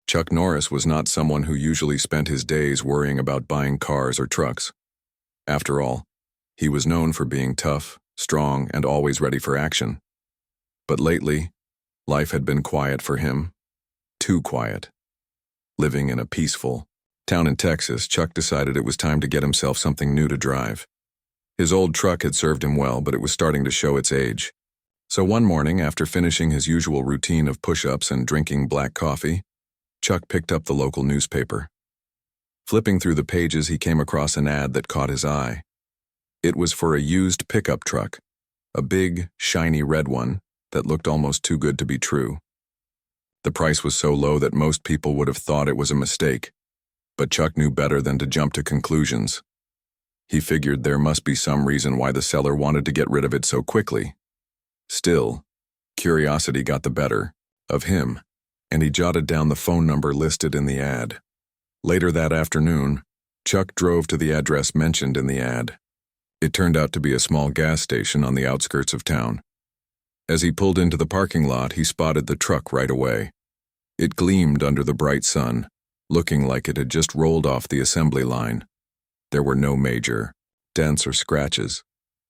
Chuck Norris was not someone who usually spent his days worrying about buying cars or trucks. After all, he was known for being tough, strong, and always ready for action. But lately, life had been quiet for him. Too quiet. Living in a peaceful town in Texas, Chuck decided it was time to get himself something new to drive. His old truck had served him well, but it was starting to show its age. So one morning, after finishing his usual routine of push-ups and drinking black coffee, Chuck picked up the local newspaper. Flipping through the pages, he came across an ad that caught his eye. It was for a used pickup truck, a big, shiny red one that looked almost too good to be true. The price was so low that most people would have thought it was a mistake, but Chuck knew better than to jump to conclusions. He figured there must be some reason why the seller wanted to get rid of it so quickly. Still, curiosity got the better of him, and he jotted down the phone number listed in the ad. Later that afternoon, Chuck drove to the address mentioned in the ad. It turned out to be a small gas station on the outskirts of town. As he pulled into the parking lot, he spotted the truck right away. It gleamed under the bright sun, looking like it had just rolled off the assembly line. There were no major dents or scratches,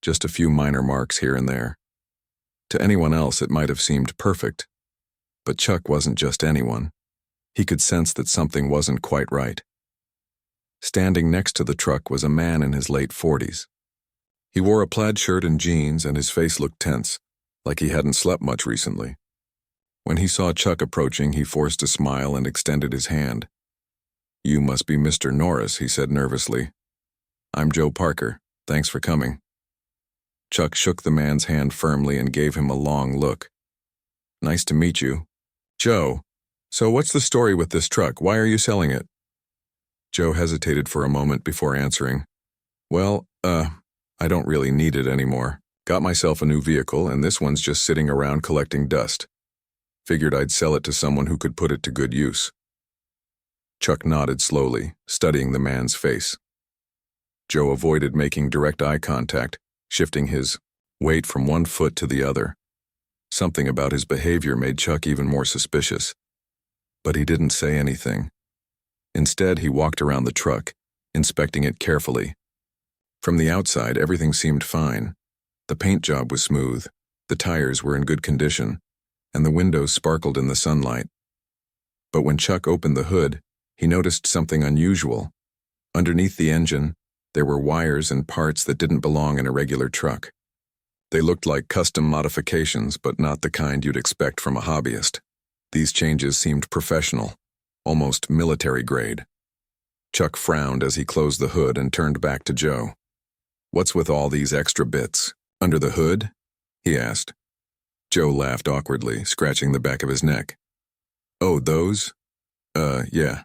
just a few minor marks here and there. To anyone else, it might have seemed perfect. But Chuck wasn't just anyone. He could sense that something wasn't quite right. Standing next to the truck was a man in his late 40s. He wore a plaid shirt and jeans, and his face looked tense, like he hadn't slept much recently. When he saw Chuck approaching, he forced a smile and extended his hand. "You must be Mr. Norris," he said nervously. "I'm Joe Parker. Thanks for coming." Chuck shook the man's hand firmly and gave him a long look. "Nice to meet you." "Joe, so what's the story with this truck? Why are you selling it?" Joe hesitated for a moment before answering. "Well, I don't really need it anymore. Got myself a new vehicle, and this one's just sitting around collecting dust. Figured I'd sell it to someone who could put it to good use." Chuck nodded slowly, studying the man's face. Joe avoided making direct eye contact, shifting his weight from one foot to the other. Something about his behavior made Chuck even more suspicious. But he didn't say anything. Instead, he walked around the truck, inspecting it carefully. From the outside, everything seemed fine. The paint job was smooth, the tires were in good condition, and the windows sparkled in the sunlight. But when Chuck opened the hood, he noticed something unusual. Underneath the engine, there were wires and parts that didn't belong in a regular truck. They looked like custom modifications, but not the kind you'd expect from a hobbyist. These changes seemed professional, almost military grade. Chuck frowned as he closed the hood and turned back to Joe. "What's with all these extra bits? Under the hood?" he asked. Joe laughed awkwardly, scratching the back of his neck. "Oh, those? Yeah.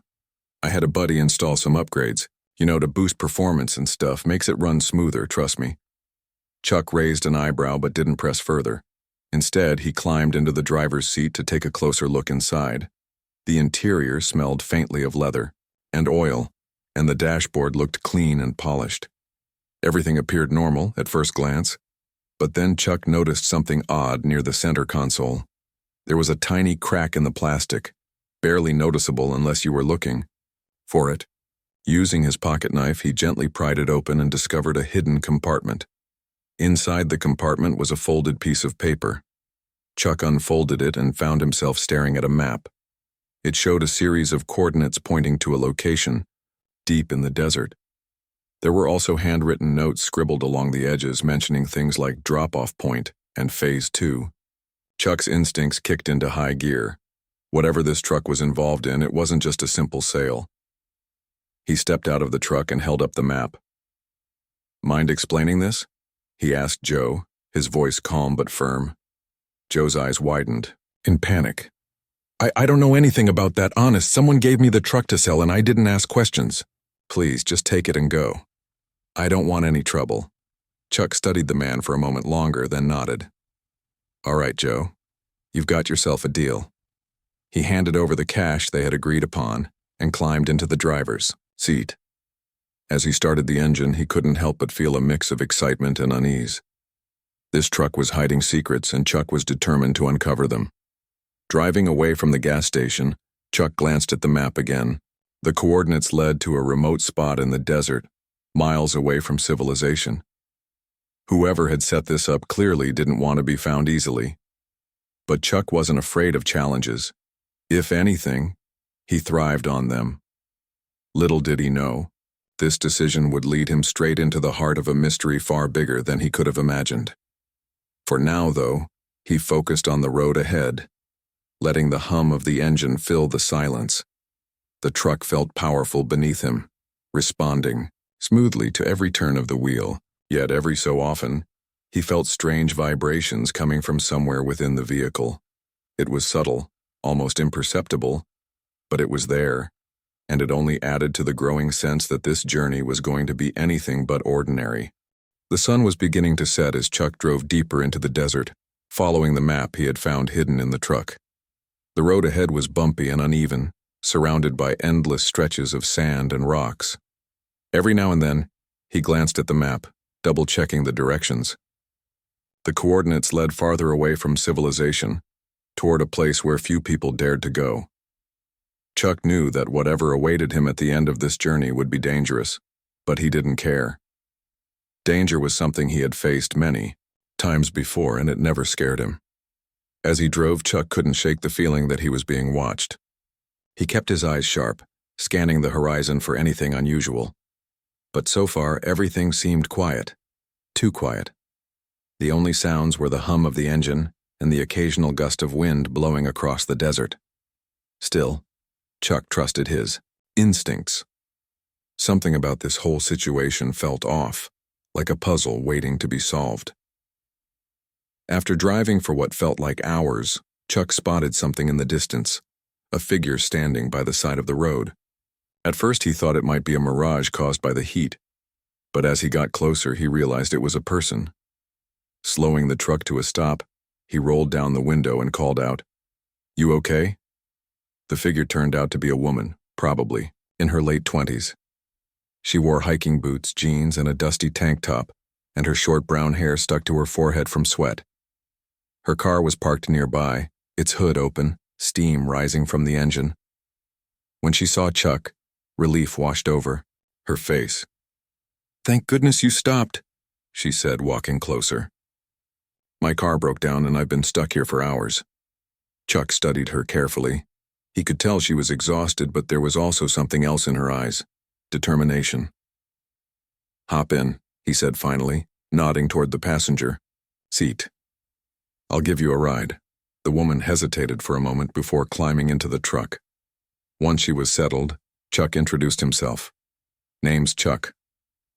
I had a buddy install some upgrades, to boost performance and stuff. Makes it run smoother, trust me." Chuck raised an eyebrow but didn't press further. Instead, he climbed into the driver's seat to take a closer look inside. The interior smelled faintly of leather and oil, and the dashboard looked clean and polished. Everything appeared normal at first glance, but then Chuck noticed something odd near the center console. There was a tiny crack in the plastic, barely noticeable unless you were looking for it. Using his pocket knife, he gently pried it open and discovered a hidden compartment. Inside the compartment was a folded piece of paper. Chuck unfolded it and found himself staring at a map. It showed a series of coordinates pointing to a location, deep in the desert. There were also handwritten notes scribbled along the edges mentioning things like drop-off point and phase 2. Chuck's instincts kicked into high gear. Whatever this truck was involved in, it wasn't just a simple sale. He stepped out of the truck and held up the map. "Mind explaining this?" he asked Joe, his voice calm but firm. Joe's eyes widened, in panic. I don't know anything about that, honest. Someone gave me the truck to sell and I didn't ask questions. Please, just take it and go. I don't want any trouble." Chuck studied the man for a moment longer, then nodded. "All right, Joe. You've got yourself a deal." He handed over the cash they had agreed upon and climbed into the driver's seat. As he started the engine, he couldn't help but feel a mix of excitement and unease. This truck was hiding secrets, and Chuck was determined to uncover them. Driving away from the gas station, Chuck glanced at the map again. The coordinates led to a remote spot in the desert, miles away from civilization. Whoever had set this up clearly didn't want to be found easily. But Chuck wasn't afraid of challenges. If anything, he thrived on them. Little did he know, this decision would lead him straight into the heart of a mystery far bigger than he could have imagined. For now, though, he focused on the road ahead, letting the hum of the engine fill the silence. The truck felt powerful beneath him, responding smoothly to every turn of the wheel, yet every so often, he felt strange vibrations coming from somewhere within the vehicle. It was subtle, almost imperceptible, but it was there, and it only added to the growing sense that this journey was going to be anything but ordinary. The sun was beginning to set as Chuck drove deeper into the desert, following the map he had found hidden in the truck. The road ahead was bumpy and uneven, surrounded by endless stretches of sand and rocks. Every now and then, he glanced at the map, double-checking the directions. The coordinates led farther away from civilization, toward a place where few people dared to go. Chuck knew that whatever awaited him at the end of this journey would be dangerous, but he didn't care. Danger was something he had faced many times before, and it never scared him. As he drove, Chuck couldn't shake the feeling that he was being watched. He kept his eyes sharp, scanning the horizon for anything unusual. But so far, everything seemed quiet. Too quiet. The only sounds were the hum of the engine and the occasional gust of wind blowing across the desert. Still, Chuck trusted his instincts. Something about this whole situation felt off, like a puzzle waiting to be solved. After driving for what felt like hours, Chuck spotted something in the distance, a figure standing by the side of the road. At first he thought it might be a mirage caused by the heat, but as he got closer he realized it was a person. Slowing the truck to a stop, he rolled down the window and called out, "You okay?" The figure turned out to be a woman, probably in her late 20s. She wore hiking boots, jeans, and a dusty tank top, and her short brown hair stuck to her forehead from sweat. Her car was parked nearby, its hood open, steam rising from the engine. When she saw Chuck, relief washed over her face. "Thank goodness you stopped," she said, walking closer. "My car broke down and I've been stuck here for hours." Chuck studied her carefully. He could tell she was exhausted, but there was also something else in her eyes. Determination. "Hop in," he said finally, nodding toward the passenger seat. "I'll give you a ride." The woman hesitated for a moment before climbing into the truck. Once she was settled, Chuck introduced himself. "Name's Chuck.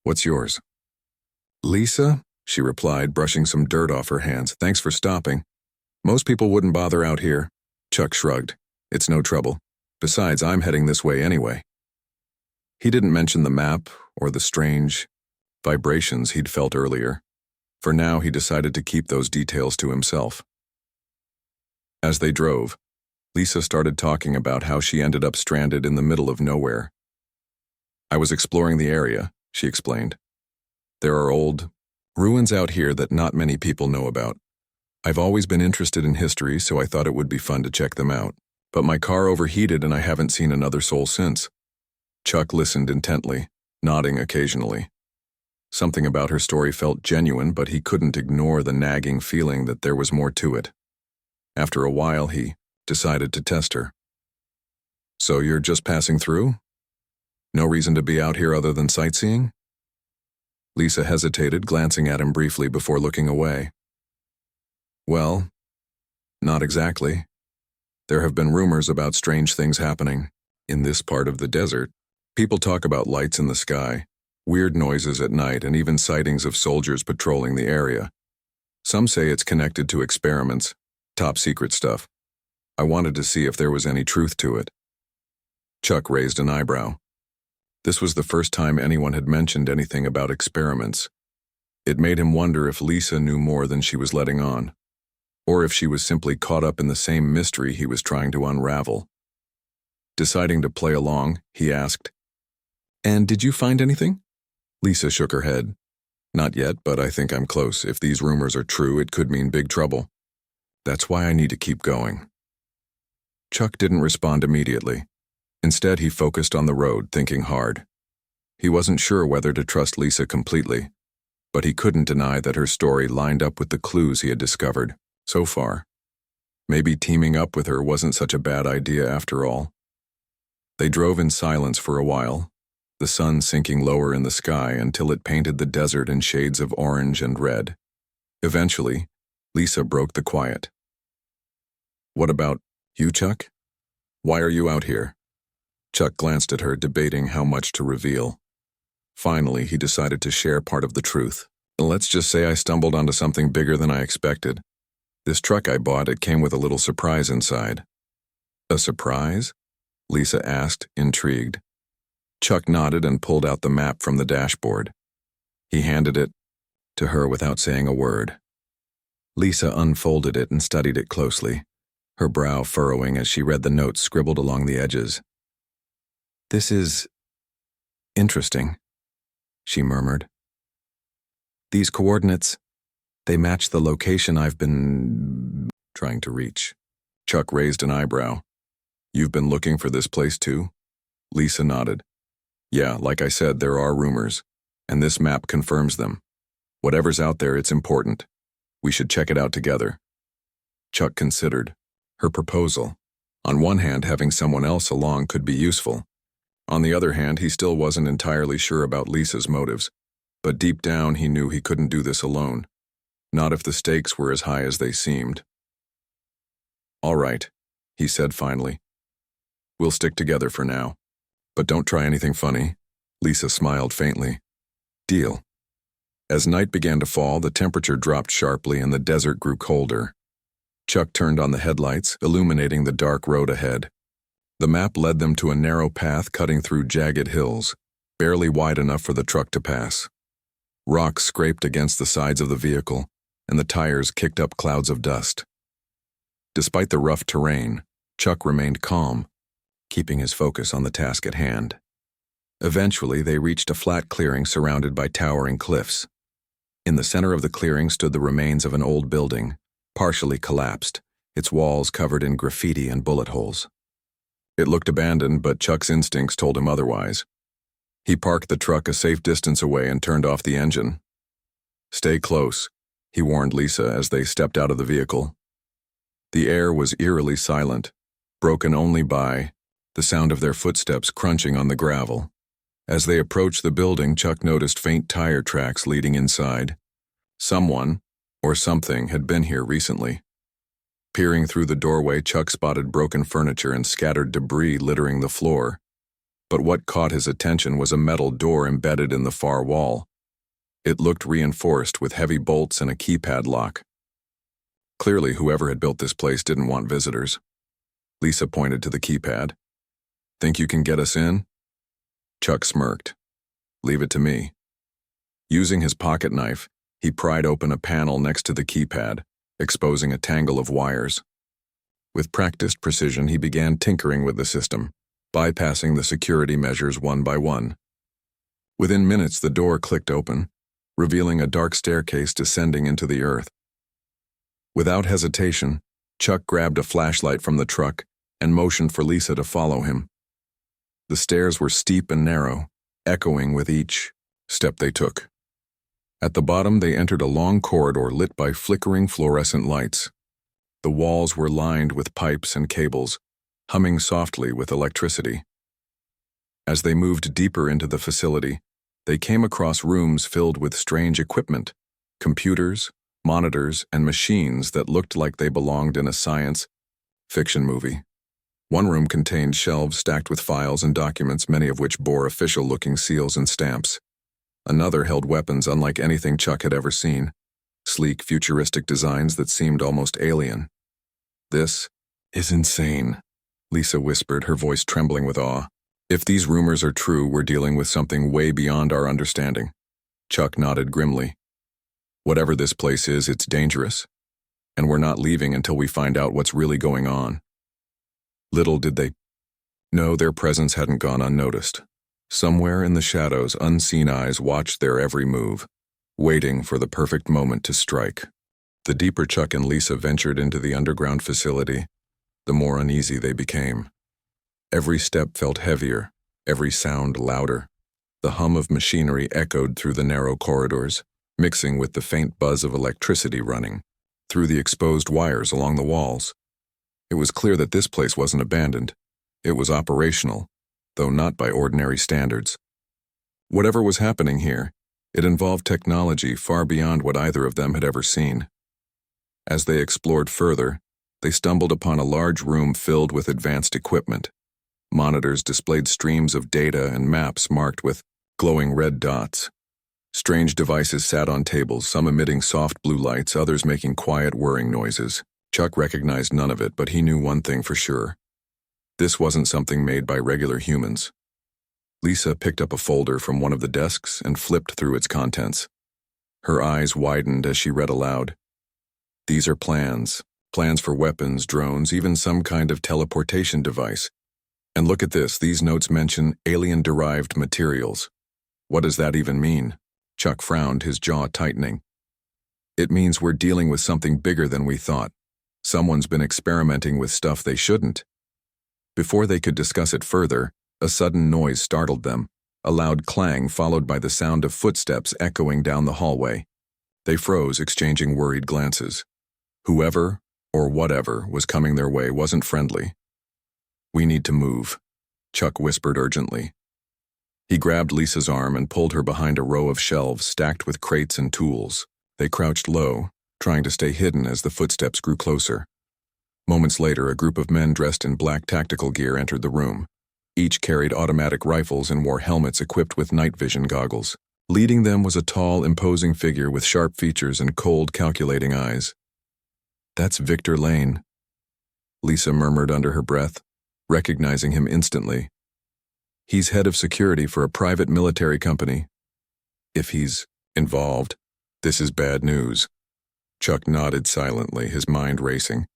What's yours?" "Lisa," she replied, brushing some dirt off her hands. "Thanks for stopping. Most people wouldn't bother out here." Chuck shrugged. "It's no trouble. Besides, I'm heading this way anyway." He didn't mention the map or the strange vibrations he'd felt earlier. For now, he decided to keep those details to himself. As they drove, Lisa started talking about how she ended up stranded in the middle of nowhere. "I was exploring the area," she explained. "There are old ruins out here that not many people know about. I've always been interested in history, so I thought it would be fun to check them out. But my car overheated and I haven't seen another soul since." Chuck listened intently, nodding occasionally. Something about her story felt genuine, but he couldn't ignore the nagging feeling that there was more to it. After a while, he decided to test her. "So you're just passing through? No reason to be out here other than sightseeing?" Lisa hesitated, glancing at him briefly before looking away. "Well, not exactly. There have been rumors about strange things happening in this part of the desert. People talk about lights in the sky, weird noises at night, and even sightings of soldiers patrolling the area. Some say it's connected to experiments, top secret stuff. I wanted to see if there was any truth to it." Chuck raised an eyebrow. This was the first time anyone had mentioned anything about experiments. It made him wonder if Lisa knew more than she was letting on, or if she was simply caught up in the same mystery he was trying to unravel. Deciding to play along, he asked, "And did you find anything?" Lisa shook her head. "Not yet, but I think I'm close. If these rumors are true, it could mean big trouble. That's why I need to keep going." Chuck didn't respond immediately. Instead, he focused on the road, thinking hard. He wasn't sure whether to trust Lisa completely, but he couldn't deny that her story lined up with the clues he had discovered so far. Maybe teaming up with her wasn't such a bad idea after all. They drove in silence for a while, the sun sinking lower in the sky until it painted the desert in shades of orange and red. Eventually, Lisa broke the quiet. "What about you, Chuck? Why are you out here?" Chuck glanced at her, debating how much to reveal. Finally, he decided to share part of the truth. "Let's just say I stumbled onto something bigger than I expected. This truck I bought, it came with a little surprise inside." "A surprise?" Lisa asked, intrigued. Chuck nodded and pulled out the map from the dashboard. He handed it to her without saying a word. Lisa unfolded it and studied it closely, her brow furrowing as she read the notes scribbled along the edges. "This is interesting," she murmured. "These coordinates, they match the location I've been trying to reach." Chuck raised an eyebrow. "You've been looking for this place too?" Lisa nodded. "Yeah, like I said, there are rumors, and this map confirms them. Whatever's out there, it's important. We should check it out together." Chuck considered her proposal. On one hand, having someone else along could be useful. On the other hand, he still wasn't entirely sure about Lisa's motives, but deep down he knew he couldn't do this alone. Not if the stakes were as high as they seemed. "All right," he said finally. "We'll stick together for now. But don't try anything funny." Lisa smiled faintly. "Deal." As night began to fall, the temperature dropped sharply and the desert grew colder. Chuck turned on the headlights, illuminating the dark road ahead. The map led them to a narrow path cutting through jagged hills, barely wide enough for the truck to pass. Rocks scraped against the sides of the vehicle, and the tires kicked up clouds of dust. Despite the rough terrain, Chuck remained calm, keeping his focus on the task at hand. Eventually, they reached a flat clearing surrounded by towering cliffs. In the center of the clearing stood the remains of an old building, partially collapsed, its walls covered in graffiti and bullet holes. It looked abandoned, but Chuck's instincts told him otherwise. He parked the truck a safe distance away and turned off the engine. "Stay close," he warned Lisa as they stepped out of the vehicle. The air was eerily silent, broken only by the sound of their footsteps crunching on the gravel. As they approached the building, Chuck noticed faint tire tracks leading inside. Someone, or something, had been here recently. Peering through the doorway, Chuck spotted broken furniture and scattered debris littering the floor. But what caught his attention was a metal door embedded in the far wall. It looked reinforced with heavy bolts and a keypad lock. Clearly, whoever had built this place didn't want visitors. Lisa pointed to the keypad. "Think you can get us in?" Chuck smirked. "Leave it to me." Using his pocket knife, he pried open a panel next to the keypad, exposing a tangle of wires. With practiced precision, he began tinkering with the system, bypassing the security measures one by one. Within minutes, the door clicked open, revealing a dark staircase descending into the earth. Without hesitation, Chuck grabbed a flashlight from the truck and motioned for Lisa to follow him. The stairs were steep and narrow, echoing with each step they took. At the bottom, they entered a long corridor lit by flickering fluorescent lights. The walls were lined with pipes and cables, humming softly with electricity. As they moved deeper into the facility, they came across rooms filled with strange equipment, computers, monitors, and machines that looked like they belonged in a science fiction movie. One room contained shelves stacked with files and documents, many of which bore official-looking seals and stamps. Another held weapons unlike anything Chuck had ever seen, sleek, futuristic designs that seemed almost alien. "This is insane," Lisa whispered, her voice trembling with awe. "If these rumors are true, we're dealing with something way beyond our understanding." Chuck nodded grimly. "Whatever this place is, it's dangerous, and we're not leaving until we find out what's really going on." Little did they know their presence hadn't gone unnoticed. Somewhere in the shadows, unseen eyes watched their every move, waiting for the perfect moment to strike. The deeper Chuck and Lisa ventured into the underground facility, the more uneasy they became. Every step felt heavier, every sound louder. The hum of machinery echoed through the narrow corridors, mixing with the faint buzz of electricity running through the exposed wires along the walls. It was clear that this place wasn't abandoned. It was operational, though not by ordinary standards. Whatever was happening here, it involved technology far beyond what either of them had ever seen. As they explored further, they stumbled upon a large room filled with advanced equipment. Monitors displayed streams of data and maps marked with glowing red dots. Strange devices sat on tables, some emitting soft blue lights, others making quiet whirring noises. Chuck recognized none of it, but he knew one thing for sure. This wasn't something made by regular humans. Lisa picked up a folder from one of the desks and flipped through its contents. Her eyes widened as she read aloud. These are plans for weapons, drones, even some kind of teleportation device. And look at this, these notes mention alien-derived materials. What does that even mean? Chuck frowned, his jaw tightening. It means we're dealing with something bigger than we thought. Someone's been experimenting with stuff they shouldn't. Before they could discuss it further, a sudden noise startled them, a loud clang followed by the sound of footsteps echoing down the hallway. They froze, exchanging worried glances. Whoever, or whatever, was coming their way wasn't friendly. "We need to move," Chuck whispered urgently. He grabbed Lisa's arm and pulled her behind a row of shelves stacked with crates and tools. They crouched low, trying to stay hidden as the footsteps grew closer. Moments later, a group of men dressed in black tactical gear entered the room. Each carried automatic rifles and wore helmets equipped with night vision goggles. Leading them was a tall, imposing figure with sharp features and cold, calculating eyes. "That's Victor Lane," Lisa murmured under her breath, recognizing him instantly. "He's head of security for a private military company. If he's involved, this is bad news." Chuck nodded silently, his mind racing.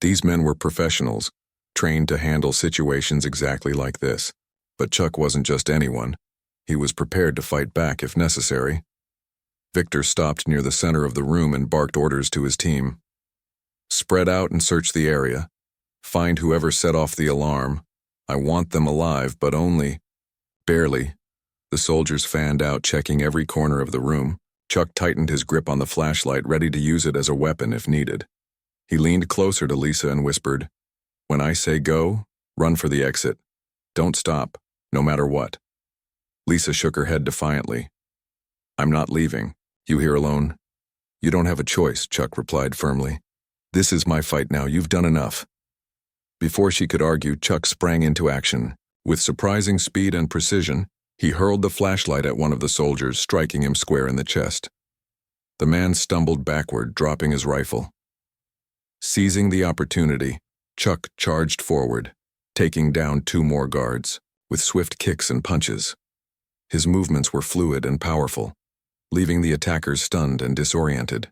These men were professionals, trained to handle situations exactly like this. But Chuck wasn't just anyone. He was prepared to fight back if necessary. Victor stopped near the center of the room and barked orders to his team. "Spread out and search the area. Find whoever set off the alarm. I want them alive, but only..." Barely. The soldiers fanned out, checking every corner of the room. Chuck tightened his grip on the flashlight, ready to use it as a weapon if needed. He leaned closer to Lisa and whispered, "When I say go, run for the exit. Don't stop, no matter what." Lisa shook her head defiantly. "I'm not leaving. You here alone?" "You don't have a choice," Chuck replied firmly. "This is my fight now. You've done enough." Before she could argue, Chuck sprang into action. With surprising speed and precision, he hurled the flashlight at one of the soldiers, striking him square in the chest. The man stumbled backward, dropping his rifle. Seizing the opportunity, Chuck charged forward, taking down 2 more guards, with swift kicks and punches. His movements were fluid and powerful, leaving the attackers stunned and disoriented.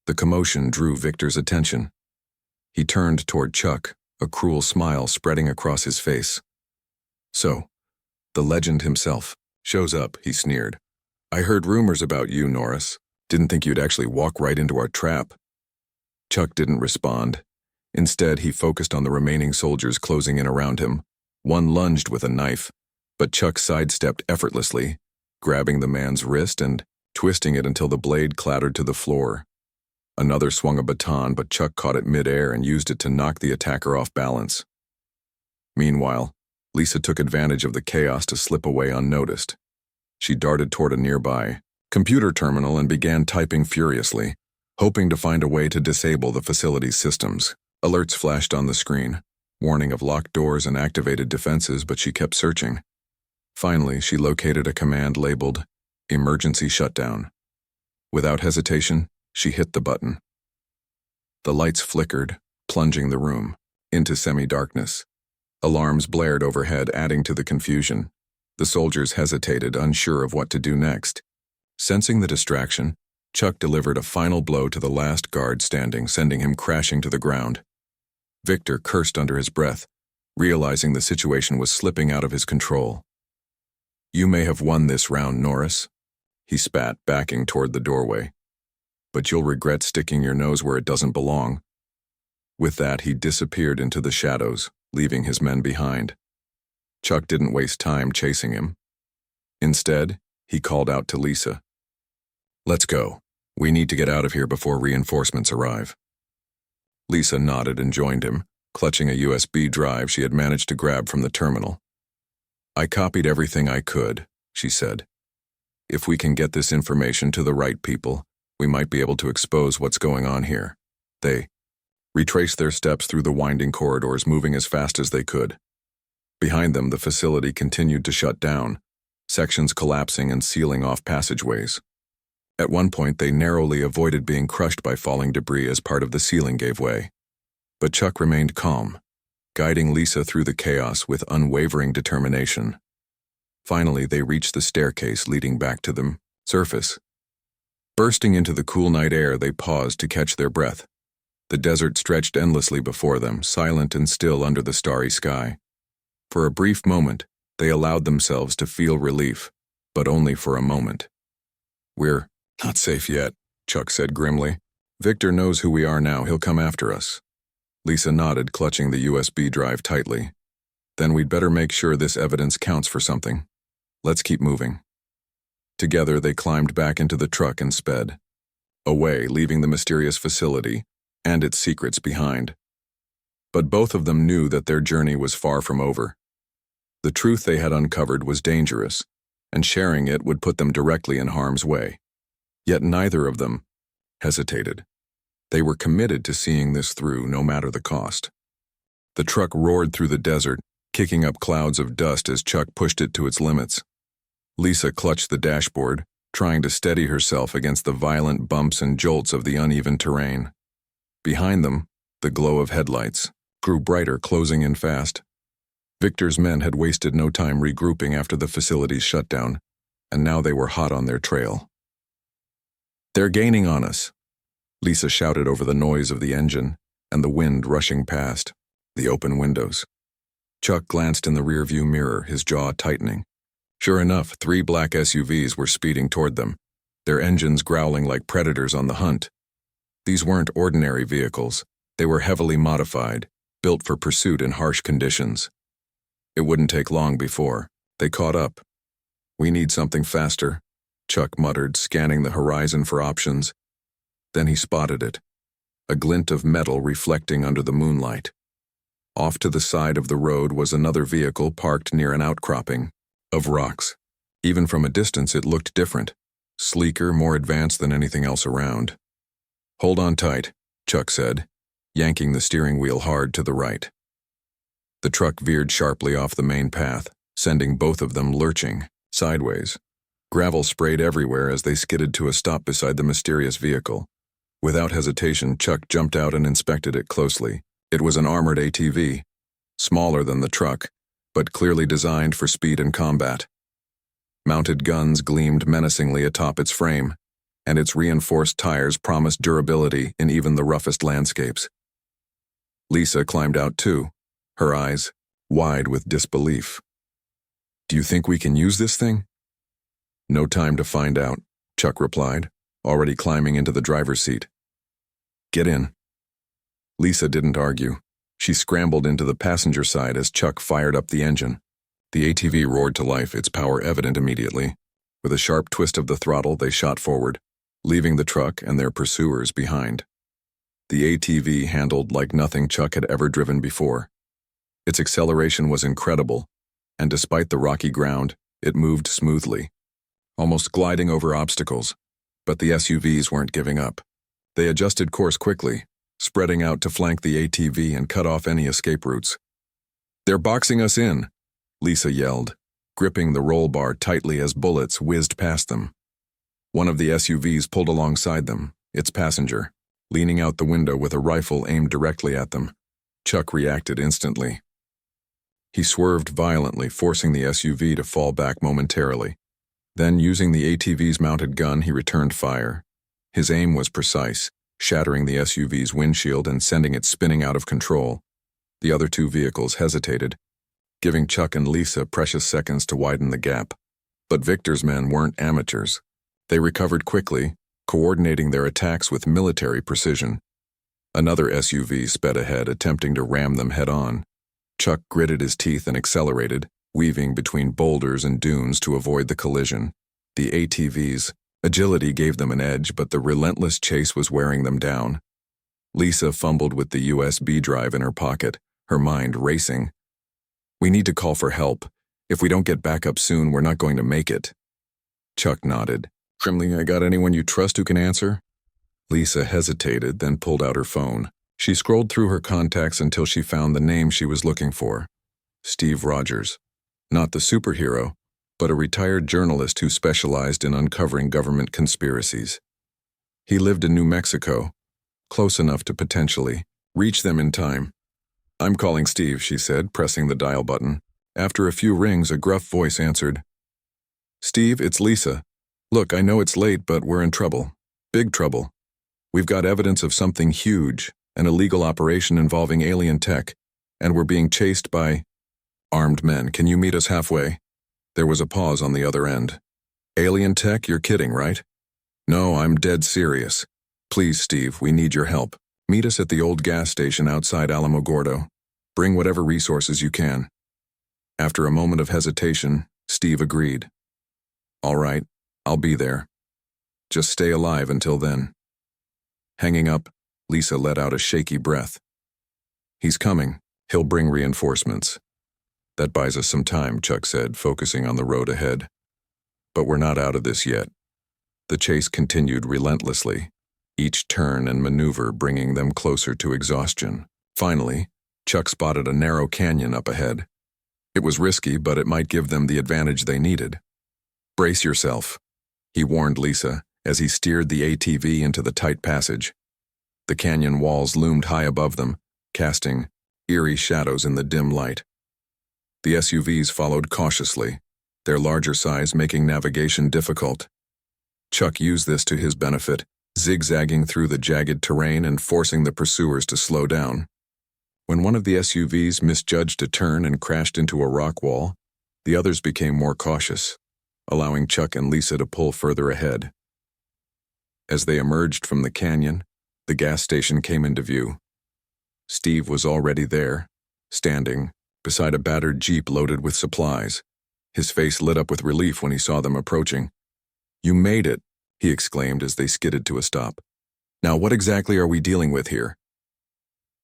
The commotion drew Victor's attention. He turned toward Chuck, a cruel smile spreading across his face. "So, the legend himself shows up," he sneered. "I heard rumors about you, Norris. Didn't think you'd actually walk right into our trap." Chuck didn't respond. Instead, he focused on the remaining soldiers closing in around him. One lunged with a knife, but Chuck sidestepped effortlessly, grabbing the man's wrist and twisting it until the blade clattered to the floor. Another swung a baton, but Chuck caught it mid-air and used it to knock the attacker off balance. Meanwhile, Lisa took advantage of the chaos to slip away unnoticed. She darted toward a nearby computer terminal and began typing furiously, hoping to find a way to disable the facility's systems. Alerts flashed on the screen, warning of locked doors and activated defenses, but she kept searching. Finally, she located a command labeled "Emergency Shutdown." Without hesitation, she hit the button. The lights flickered, plunging the room into semi-darkness. Alarms blared overhead, adding to the confusion. The soldiers hesitated, unsure of what to do next. Sensing the distraction, Chuck delivered a final blow to the last guard standing, sending him crashing to the ground. Victor cursed under his breath, realizing the situation was slipping out of his control. "You may have won this round, Norris," he spat, backing toward the doorway. "But you'll regret sticking your nose where it doesn't belong." With that, he disappeared into the shadows, leaving his men behind. Chuck didn't waste time chasing him. Instead, he called out to Lisa. "Let's go. We need to get out of here before reinforcements arrive." Lisa nodded and joined him, clutching a USB drive she had managed to grab from the terminal. "I copied everything I could," she said. "If we can get this information to the right people, we might be able to expose what's going on here." They retraced their steps through the winding corridors, moving as fast as they could. Behind them, the facility continued to shut down, sections collapsing and sealing off passageways. At one point, they narrowly avoided being crushed by falling debris as part of the ceiling gave way. But Chuck remained calm, guiding Lisa through the chaos with unwavering determination. Finally, they reached the staircase leading back to the surface. Bursting into the cool night air, they paused to catch their breath. The desert stretched endlessly before them, silent and still under the starry sky. For a brief moment, they allowed themselves to feel relief, but only for a moment. "We're not safe yet," Chuck said grimly. "Victor knows who we are now. He'll come after us." Lisa nodded, clutching the USB drive tightly. "Then we'd better make sure this evidence counts for something. Let's keep moving." Together, they climbed back into the truck and sped away, leaving the mysterious facility and its secrets behind. But both of them knew that their journey was far from over. The truth they had uncovered was dangerous, and sharing it would put them directly in harm's way. Yet neither of them hesitated. They were committed to seeing this through, no matter the cost. The truck roared through the desert, kicking up clouds of dust as Chuck pushed it to its limits. Lisa clutched the dashboard, trying to steady herself against the violent bumps and jolts of the uneven terrain. Behind them, the glow of headlights grew brighter, closing in fast. Victor's men had wasted no time regrouping after the facility's shutdown, and now they were hot on their trail. "They're gaining on us," Lisa shouted over the noise of the engine and the wind rushing past the open windows. Chuck glanced in the rearview mirror, his jaw tightening. Sure enough, 3 black SUVs were speeding toward them, their engines growling like predators on the hunt. These weren't ordinary vehicles. They were heavily modified, built for pursuit in harsh conditions. It wouldn't take long before they caught up. "We need something faster," Chuck muttered, scanning the horizon for options. Then he spotted it, a glint of metal reflecting under the moonlight. Off to the side of the road was another vehicle parked near an outcropping of rocks. Even from a distance, it looked different, sleeker, more advanced than anything else around. "Hold on tight," Chuck said, yanking the steering wheel hard to the right. The truck veered sharply off the main path, sending both of them lurching sideways. Gravel sprayed everywhere as they skidded to a stop beside the mysterious vehicle. Without hesitation, Chuck jumped out and inspected it closely. It was an armored ATV, smaller than the truck, but clearly designed for speed and combat. Mounted guns gleamed menacingly atop its frame, and its reinforced tires promised durability in even the roughest landscapes. Lisa climbed out too, her eyes wide with disbelief. "Do you think we can use this thing?" "No time to find out," Chuck replied, already climbing into the driver's seat. "Get in." Lisa didn't argue. She scrambled into the passenger side as Chuck fired up the engine. The ATV roared to life, its power evident immediately. With a sharp twist of the throttle, they shot forward, leaving the truck and their pursuers behind. The ATV handled like nothing Chuck had ever driven before. Its acceleration was incredible, and despite the rocky ground, it moved smoothly, almost gliding over obstacles. But the SUVs weren't giving up. They adjusted course quickly, spreading out to flank the ATV and cut off any escape routes. "They're boxing us in," Lisa yelled, gripping the roll bar tightly as bullets whizzed past them. One of the SUVs pulled alongside them, its passenger, leaning out the window with a rifle aimed directly at them. Chuck reacted instantly. He swerved violently, forcing the SUV to fall back momentarily. Then, using the ATV's mounted gun, he returned fire. His aim was precise, shattering the SUV's windshield and sending it spinning out of control. The other 2 vehicles hesitated, giving Chuck and Lisa precious seconds to widen the gap. But Victor's men weren't amateurs. They recovered quickly, coordinating their attacks with military precision. Another SUV sped ahead, attempting to ram them head-on. Chuck gritted his teeth and accelerated, weaving between boulders and dunes to avoid the collision. The ATV's agility gave them an edge, but the relentless chase was wearing them down. Lisa fumbled with the USB drive in her pocket, her mind racing. "We need to call for help. If we don't get back up soon, we're not going to make it." Chuck nodded. "Crimley, I got anyone you trust who can answer?" Lisa hesitated, then pulled out her phone. She scrolled through her contacts until she found the name she was looking for. Steve Rogers. Not the superhero, but a retired journalist who specialized in uncovering government conspiracies. He lived in New Mexico, close enough to potentially reach them in time. "I'm calling Steve," she said, pressing the dial button. After a few rings, a gruff voice answered. "Steve, it's Lisa. Look, I know it's late, but we're in trouble. Big trouble. We've got evidence of something huge, an illegal operation involving alien tech, and we're being chased by armed men. Can you meet us halfway?" There was a pause on the other end. "Alien tech? You're kidding, right?" "No, I'm dead serious. Please, Steve, we need your help. Meet us at the old gas station outside Alamogordo. Bring whatever resources you can." After a moment of hesitation, Steve agreed. "All right, I'll be there. Just stay alive until then." Hanging up, Lisa let out a shaky breath. "He's coming. He'll bring reinforcements." "That buys us some time," Chuck said, focusing on the road ahead. "But we're not out of this yet." The chase continued relentlessly, each turn and maneuver bringing them closer to exhaustion. Finally, Chuck spotted a narrow canyon up ahead. It was risky, but it might give them the advantage they needed. "Brace yourself," he warned Lisa as he steered the ATV into the tight passage. The canyon walls loomed high above them, casting eerie shadows in the dim light. The SUVs followed cautiously, their larger size making navigation difficult. Chuck used this to his benefit, zigzagging through the jagged terrain and forcing the pursuers to slow down. When one of the SUVs misjudged a turn and crashed into a rock wall, the others became more cautious, allowing Chuck and Lisa to pull further ahead. As they emerged from the canyon, the gas station came into view. Steve was already there, standing beside a battered Jeep loaded with supplies. His face lit up with relief when he saw them approaching. "You made it," he exclaimed as they skidded to a stop. "Now what exactly are we dealing with here?"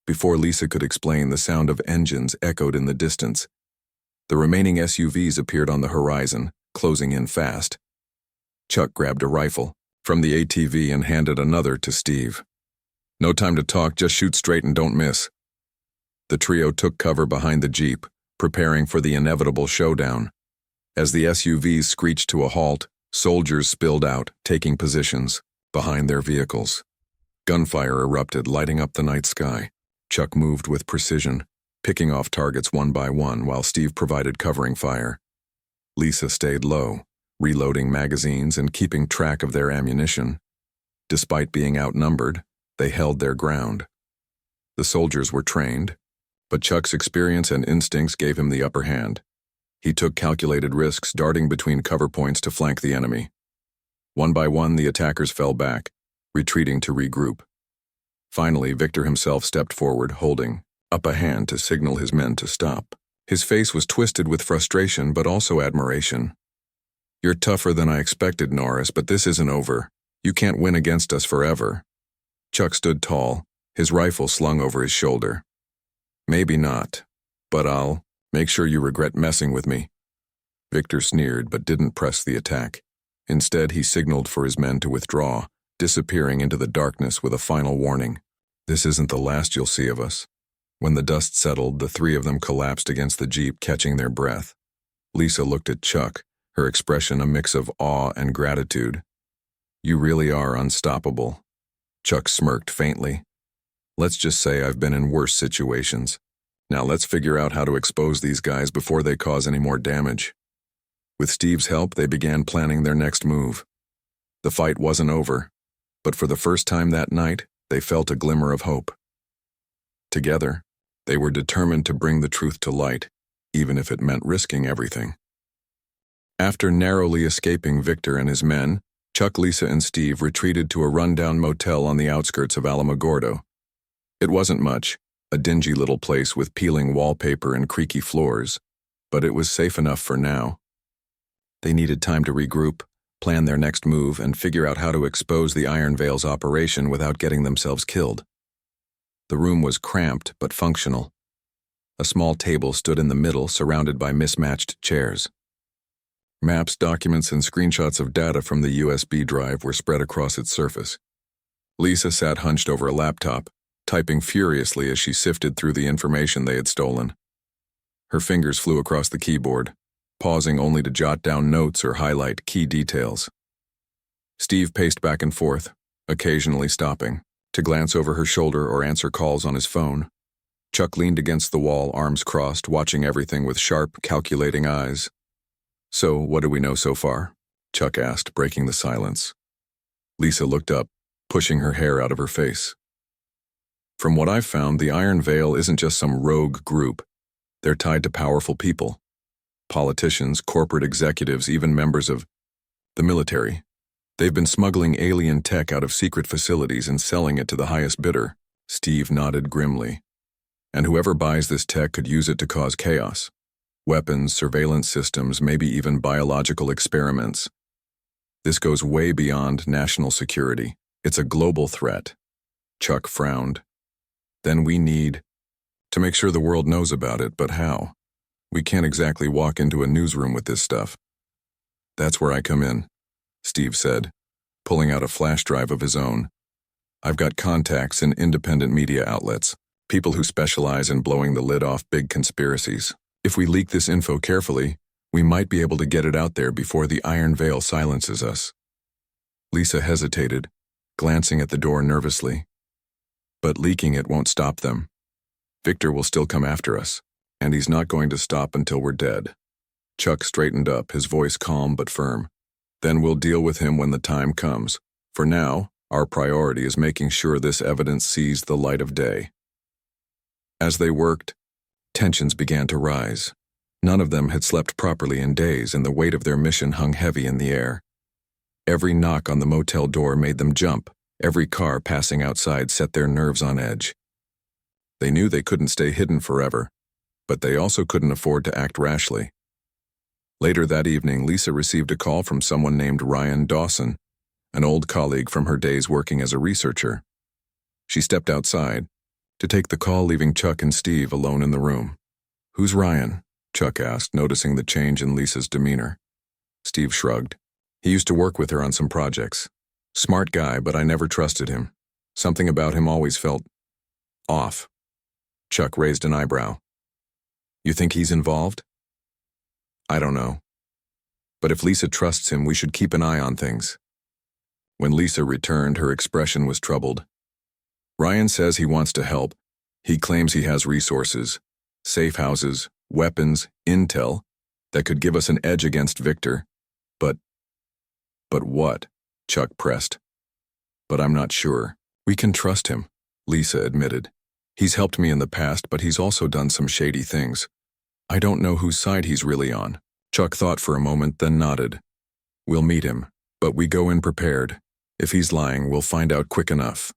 Before Lisa could explain, the sound of engines echoed in the distance. The remaining SUVs appeared on the horizon, closing in fast. Chuck grabbed a rifle from the ATV and handed another to Steve. "No time to talk, just shoot straight and don't miss." The trio took cover behind the Jeep, preparing for the inevitable showdown. As the SUVs screeched to a halt, soldiers spilled out, taking positions behind their vehicles. Gunfire erupted, lighting up the night sky. Chuck moved with precision, picking off targets one by one while Steve provided covering fire. Lisa stayed low, reloading magazines and keeping track of their ammunition. Despite being outnumbered, they held their ground. The soldiers were trained, but Chuck's experience and instincts gave him the upper hand. He took calculated risks, darting between cover points to flank the enemy. One by one, the attackers fell back, retreating to regroup. Finally, Victor himself stepped forward, holding up a hand to signal his men to stop. His face was twisted with frustration, but also admiration. "You're tougher than I expected, Norris, but this isn't over. You can't win against us forever." Chuck stood tall, his rifle slung over his shoulder. "Maybe not, but I'll make sure you regret messing with me." Victor sneered but didn't press the attack. Instead, he signaled for his men to withdraw, disappearing into the darkness with a final warning. "This isn't the last you'll see of us." When the dust settled, the three of them collapsed against the Jeep, catching their breath. Lisa looked at Chuck, her expression a mix of awe and gratitude. "You really are unstoppable." Chuck smirked faintly. "Let's just say I've been in worse situations. Now let's figure out how to expose these guys before they cause any more damage." With Steve's help, they began planning their next move. The fight wasn't over, but for the first time that night, they felt a glimmer of hope. Together, they were determined to bring the truth to light, even if it meant risking everything. After narrowly escaping Victor and his men, Chuck, Lisa, and Steve retreated to a rundown motel on the outskirts of Alamogordo. It wasn't much, a dingy little place with peeling wallpaper and creaky floors, but it was safe enough for now. They needed time to regroup, plan their next move, and figure out how to expose the Iron Veil's operation without getting themselves killed. The room was cramped but functional. A small table stood in the middle, surrounded by mismatched chairs. Maps, documents, and screenshots of data from the USB drive were spread across its surface. Lisa sat hunched over a laptop, typing furiously as she sifted through the information they had stolen. Her fingers flew across the keyboard, pausing only to jot down notes or highlight key details. Steve paced back and forth, occasionally stopping to glance over her shoulder or answer calls on his phone. Chuck leaned against the wall, arms crossed, watching everything with sharp, calculating eyes. "So, what do we know so far?" Chuck asked, breaking the silence. Lisa looked up, pushing her hair out of her face. "From what I've found, the Iron Veil isn't just some rogue group. They're tied to powerful people. Politicians, corporate executives, even members of the military. They've been smuggling alien tech out of secret facilities and selling it to the highest bidder." Steve nodded grimly. "And whoever buys this tech could use it to cause chaos. Weapons, surveillance systems, maybe even biological experiments. This goes way beyond national security. It's a global threat." Chuck frowned. "Then we need to make sure the world knows about it, but how? We can't exactly walk into a newsroom with this stuff." "That's where I come in," Steve said, pulling out a flash drive of his own. "I've got contacts in independent media outlets, people who specialize in blowing the lid off big conspiracies. If we leak this info carefully, we might be able to get it out there before the Iron Veil silences us." Lisa hesitated, glancing at the door nervously. "But leaking it won't stop them. Victor will still come after us, and he's not going to stop until we're dead." Chuck straightened up, his voice calm but firm. "Then we'll deal with him when the time comes. For now, our priority is making sure this evidence sees the light of day." As they worked, tensions began to rise. None of them had slept properly in days, and the weight of their mission hung heavy in the air. Every knock on the motel door made them jump. Every car passing outside set their nerves on edge. They knew they couldn't stay hidden forever, but they also couldn't afford to act rashly. Later that evening, Lisa received a call from someone named Ryan Dawson, an old colleague from her days working as a researcher. She stepped outside to take the call, leaving Chuck and Steve alone in the room. "Who's Ryan?" Chuck asked, noticing the change in Lisa's demeanor. Steve shrugged. "He used to work with her on some projects. Smart guy, but I never trusted him. Something about him always felt off." Chuck raised an eyebrow. "You think he's involved?" "I don't know. But if Lisa trusts him, we should keep an eye on things." When Lisa returned, her expression was troubled. "Ryan says he wants to help. He claims he has resources, safe houses, weapons, intel, that could give us an edge against Victor. But what?" Chuck pressed. "But I'm not sure. We can trust him," Lisa admitted. "He's helped me in the past, but he's also done some shady things. I don't know whose side he's really on." Chuck thought for a moment, then nodded. "We'll meet him, but we go in prepared. If he's lying, we'll find out quick enough."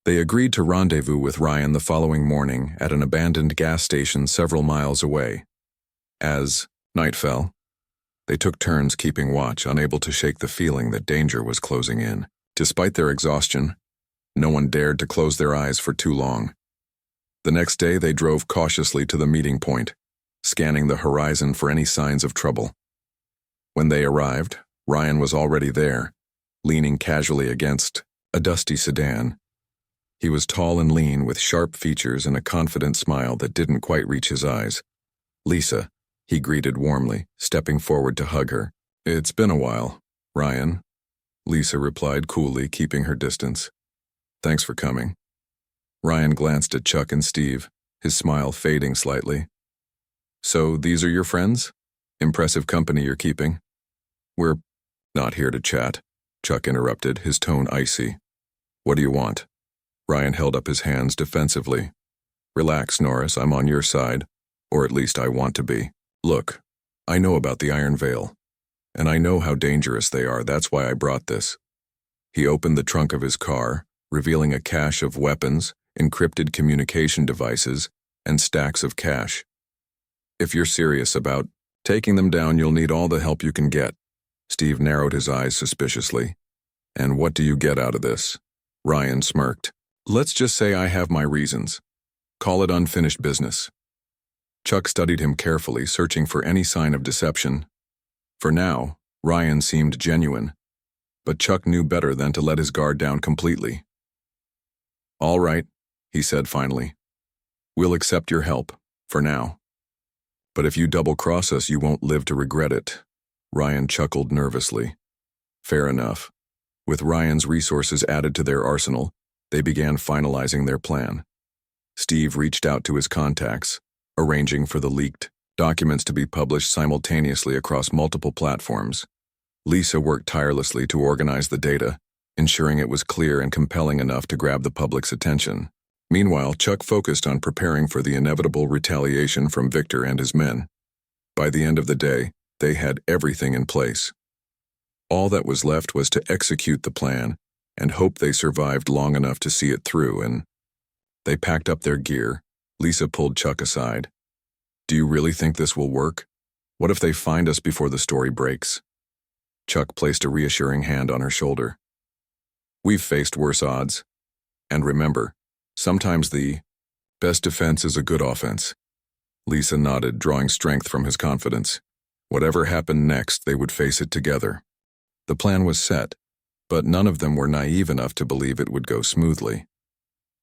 They agreed to rendezvous with Ryan the following morning at an abandoned gas station several miles away. As night fell, they took turns keeping watch, unable to shake the feeling that danger was closing in. Despite their exhaustion, no one dared to close their eyes for too long. The next day, they drove cautiously to the meeting point, scanning the horizon for any signs of trouble. When they arrived, Ryan was already there, leaning casually against a dusty sedan. He was tall and lean, with sharp features and a confident smile that didn't quite reach his eyes. "Lisa," he greeted warmly, stepping forward to hug her. "It's been a while, Ryan," Lisa replied coolly, keeping her distance. "Thanks for coming." Ryan glanced at Chuck and Steve, his smile fading slightly. "So these are your friends? Impressive company you're keeping." "We're not here to chat," Chuck interrupted, his tone icy. "What do you want?" Ryan held up his hands defensively. "Relax, Norris, I'm on your side, or at least I want to be. Look, I know about the Iron Veil, and I know how dangerous they are. That's why I brought this." He opened the trunk of his car, revealing a cache of weapons, encrypted communication devices, and stacks of cash. If you're serious about taking them down, you'll need all the help you can get. Steve narrowed his eyes suspiciously. And what do you get out of this? Ryan smirked. Let's just say I have my reasons. Call it unfinished business. Chuck studied him carefully, searching for any sign of deception. For now, Ryan seemed genuine, but Chuck knew better than to let his guard down completely. All right, he said finally. We'll accept your help, for now. But if you double-cross us, you won't live to regret it. Ryan chuckled nervously. Fair enough. With Ryan's resources added to their arsenal, they began finalizing their plan. Steve reached out to his contacts, arranging for the leaked documents to be published simultaneously across multiple platforms. Lisa worked tirelessly to organize the data, ensuring it was clear and compelling enough to grab the public's attention. Meanwhile, Chuck focused on preparing for the inevitable retaliation from Victor and his men. By the end of the day, they had everything in place. All that was left was to execute the plan and hope they survived long enough to see it through, and they packed up their gear. Lisa pulled Chuck aside. Do you really think this will work? What if they find us before the story breaks? Chuck placed a reassuring hand on her shoulder. We've faced worse odds. And remember, sometimes the best defense is a good offense. Lisa nodded, drawing strength from his confidence. Whatever happened next, they would face it together. The plan was set, but none of them were naive enough to believe it would go smoothly.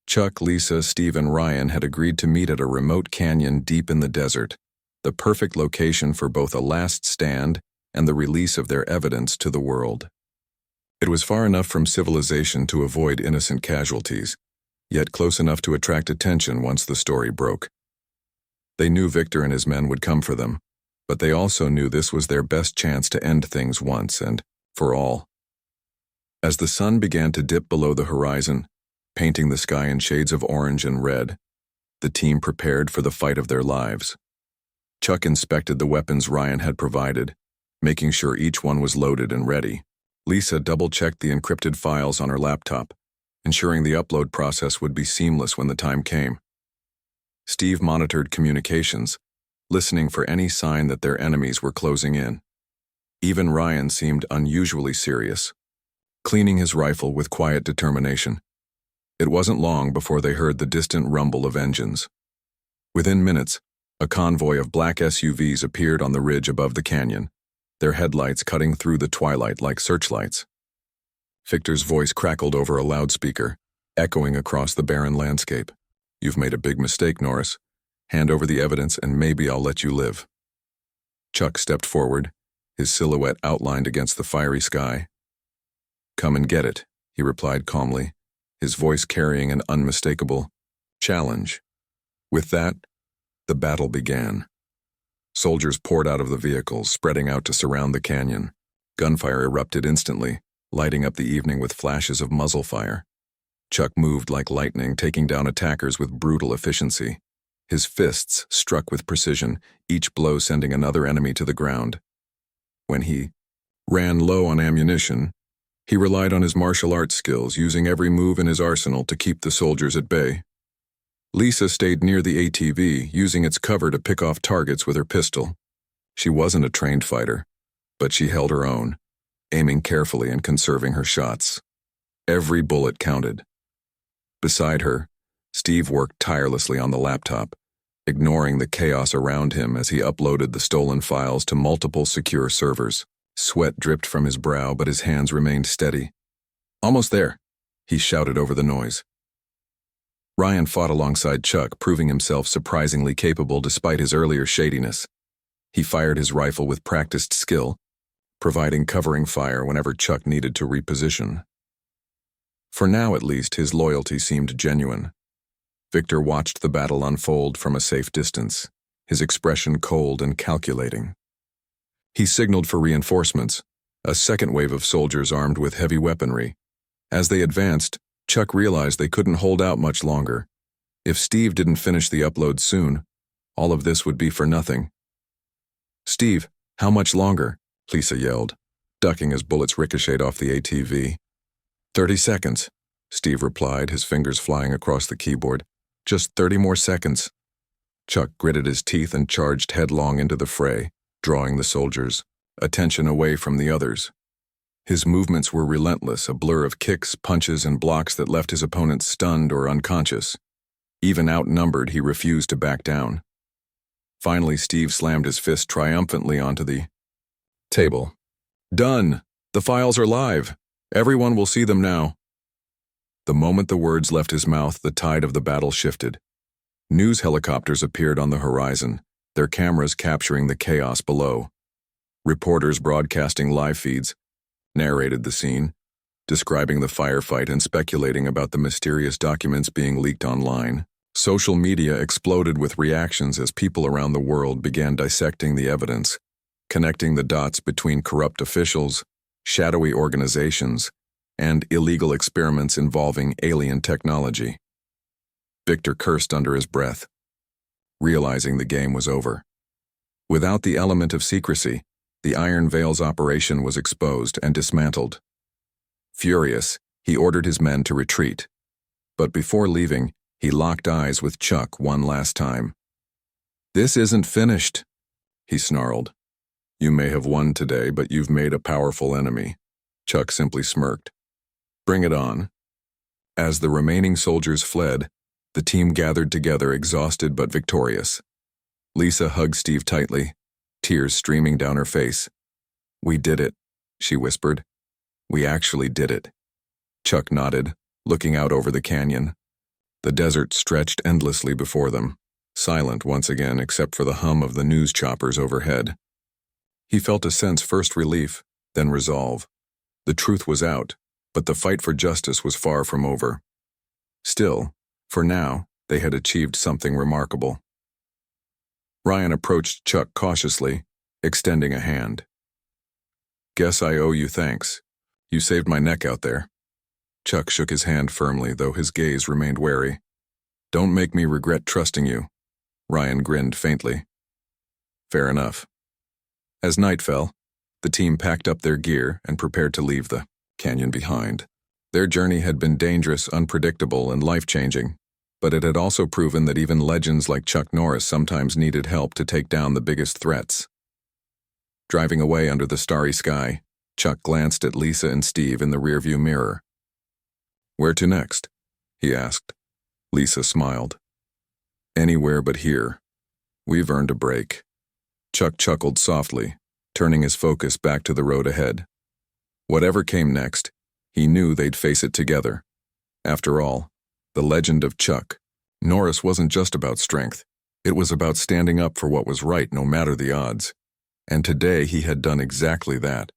Chuck, Lisa, Steve, and Ryan had agreed to meet at a remote canyon deep in the desert, the perfect location for both a last stand and the release of their evidence to the world. It was far enough from civilization to avoid innocent casualties, yet close enough to attract attention once the story broke. They knew Victor and his men would come for them, but they also knew this was their best chance to end things once and for all. As the sun began to dip below the horizon, painting the sky in shades of orange and red, the team prepared for the fight of their lives. Chuck inspected the weapons Ryan had provided, making sure each one was loaded and ready. Lisa double-checked the encrypted files on her laptop, ensuring the upload process would be seamless when the time came. Steve monitored communications, listening for any sign that their enemies were closing in. Even Ryan seemed unusually serious, cleaning his rifle with quiet determination. It wasn't long before they heard the distant rumble of engines. Within minutes, a convoy of black SUVs appeared on the ridge above the canyon, their headlights cutting through the twilight like searchlights. Victor's voice crackled over a loudspeaker, echoing across the barren landscape. You've made a big mistake, Norris. Hand over the evidence and maybe I'll let you live. Chuck stepped forward, his silhouette outlined against the fiery sky. Come and get it, he replied calmly, his voice carrying an unmistakable challenge. With that, the battle began. Soldiers poured out of the vehicles, spreading out to surround the canyon. Gunfire erupted instantly, lighting up the evening with flashes of muzzle fire. Chuck moved like lightning, taking down attackers with brutal efficiency. His fists struck with precision, each blow sending another enemy to the ground. When he ran low on ammunition, he relied on his martial arts skills, using every move in his arsenal to keep the soldiers at bay. Lisa stayed near the ATV, using its cover to pick off targets with her pistol. She wasn't a trained fighter, but she held her own, aiming carefully and conserving her shots. Every bullet counted. Beside her, Steve worked tirelessly on the laptop, ignoring the chaos around him as he uploaded the stolen files to multiple secure servers. Sweat dripped from his brow, but his hands remained steady. Almost there, he shouted over the noise. Ryan fought alongside Chuck, proving himself surprisingly capable despite his earlier shadiness. He fired his rifle with practiced skill, providing covering fire whenever Chuck needed to reposition. For now, at least, his loyalty seemed genuine. Victor watched the battle unfold from a safe distance, his expression cold and calculating. He signaled for reinforcements, a second wave of soldiers armed with heavy weaponry. As they advanced, Chuck realized they couldn't hold out much longer. If Steve didn't finish the upload soon, all of this would be for nothing. Steve, how much longer? Lisa yelled, ducking as bullets ricocheted off the ATV. 30 seconds. Steve replied, his fingers flying across the keyboard. Just 30 more seconds. Chuck gritted his teeth and charged headlong into the fray, drawing the soldiers' attention away from the others. His movements were relentless, a blur of kicks, punches, and blocks that left his opponents stunned or unconscious. Even outnumbered, he refused to back down. Finally, Steve slammed his fist triumphantly onto the table. Done! The files are live. Everyone will see them now. The moment the words left his mouth, the tide of the battle shifted. News helicopters appeared on the horizon, their cameras capturing the chaos below. Reporters broadcasting live feeds narrated the scene, describing the firefight and speculating about the mysterious documents being leaked online. Social media exploded with reactions as people around the world began dissecting the evidence, connecting the dots between corrupt officials, shadowy organizations, and illegal experiments involving alien technology. Victor cursed under his breath, realizing the game was over. Without the element of secrecy, the Iron Veil's operation was exposed and dismantled. Furious, he ordered his men to retreat. But before leaving, he locked eyes with Chuck one last time. "This isn't finished," he snarled. "You may have won today, but you've made a powerful enemy." Chuck simply smirked. "Bring it on." As the remaining soldiers fled, the team gathered together, exhausted but victorious. Lisa hugged Steve tightly, tears streaming down her face. "We did it," she whispered. "We actually did it." Chuck nodded, looking out over the canyon. The desert stretched endlessly before them, silent once again except for the hum of the news choppers overhead. He felt a sense first relief, then resolve. The truth was out, but the fight for justice was far from over. Still, for now, they had achieved something remarkable. Ryan approached Chuck cautiously, extending a hand. "Guess I owe you thanks. You saved my neck out there." Chuck shook his hand firmly, though his gaze remained wary. "Don't make me regret trusting you." Ryan grinned faintly. "Fair enough." As night fell, the team packed up their gear and prepared to leave the canyon behind. Their journey had been dangerous, unpredictable, and life-changing, but it had also proven that even legends like Chuck Norris sometimes needed help to take down the biggest threats. Driving away under the starry sky, Chuck glanced at Lisa and Steve in the rearview mirror. "Where to next?" he asked. Lisa smiled. "Anywhere but here. We've earned a break." Chuck chuckled softly, turning his focus back to the road ahead. Whatever came next, he knew they'd face it together. After all, the legend of Chuck Norris wasn't just about strength. It was about standing up for what was right no matter the odds. And today he had done exactly that.